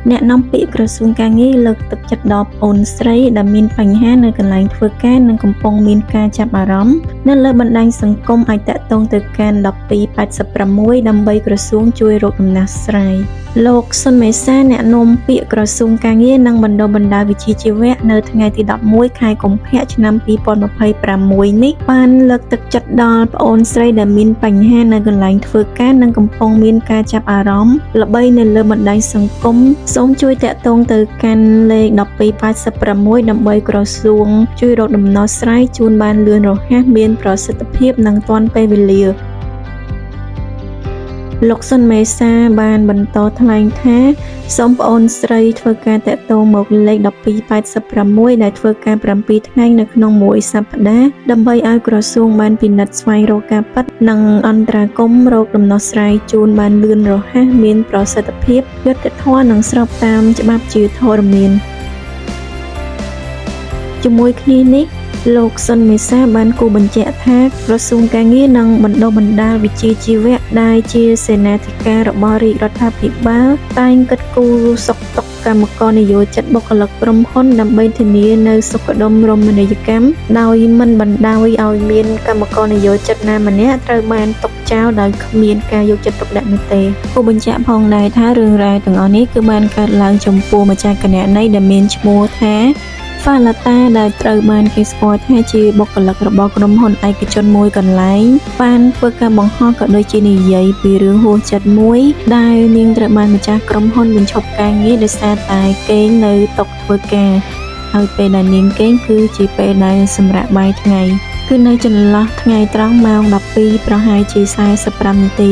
អ្នកនាំពាក្យក្រសួងការងារលើកទឹកចិត្តដល់ប្អូនស្រីដែលមានបញ្ហានៅកន្លែងធ្វើការនិងកំពុងមានការចាប់អារម្មណ៍នៅលើបណ្ដាញសង្គមឲ្យតាក់ទងទៅកាន់1286ដើម្បីក្រសួងជួយរកដំណោះស្រាយលោកសុនមេសាអ្នកនាំពាក្យក្រសួងការងារនិងបណ្ដុះបណ្ដាលវិជ្ជាជីវៈនៅថ្ងៃទី11ខែកុម្ភៈឆ្នាំ2026នេះបានលើកទឹកចិត្តដល់ប្អូនស្រីដែលមានបញ្ហានៅកន្លែងធ្វើការនិងកំពុងមានការចាប់អារម្មណ៍ល្បីនៅលើបណ្ដាញសង្គមសូមជួយតាក់ទងទៅកាន់លេខ1286ដើម្បីក្រសួងជួយរកដំណោះស្រាយជូនបានលឿនរហ័សមានប្រសិទ្ធភាពនិងទាន់ពេលវេលាលោកសុនមេសាបានបន្តថ្លែងថាសូមប្អូនស្រីធ្វើការតាក់ទងមកលេខ1286ដែលធ្វើការ7ថ្ងៃនៅក្នុងមួយសប្តាហ៍ដើម្បីឲ្យក្រសួងបានពិនិត្យស្វែងរកការពិតនិងអន្តរាគមន៍រកដំណោះស្រាយជូនបានលឿនរហ័សមានប្រសិទ្ធភាពយុត្តិធម៌និងស្របតាមច្បាប់ជាធរមានជាមួយគ្នានេះលោកសុនមេសាបានគូបញ្ជាក់ថាក្រសួងការងារនិងបណ្ដុះបណ្ដាលវិជ្ជាជីវៈដែលជាសេនាធិការរបស់រាជរដ្ឋាភិបាលតែងគិតគូរសុខទុក្ខកម្មករនិយោជិតបុគ្គលិកក្រុមហ៊ុនដើម្បីធានានូវសុខដុមរមណីយកម្មដោយមិនបណ្ដោយឲ្យមានកម្មករនិយោជិតណាម្នាក់ត្រូវបានទុកចោលដោយគ្មានការយកចិត្តទុកដាក់នោះទេគូបញ្ជាក់ផងដែរថារឿងរ៉ាវទាំងអស់នេះគឺបានកើតឡើងចំពោះម្ចាស់គណនីដែលមានឈ្មោះថាហ្វាឡាតាដែលត្រូវបានគេស្គាល់ថាជាបុគ្គលិករបស់ក្រុមហ៊ុនឯកជនមួយកន្លែងបានធ្វើការបង្ហោះក៏ដូចជានិយាយពីរឿងហួសចិត្តមួយដែលនាងត្រូវបានម្ចាស់ក្រុមហ៊ុនបញ្ឈប់ការងារដោយសារតែគេងនៅតុធ្វើការហើយពេលដែលនាងគេងគឺជាពេលដែលសម្រាកបាយថ្ងៃគឺនៅចន្លោះថ្ងៃត្រង់ម៉ោង12ប្រហែលជា45នាទី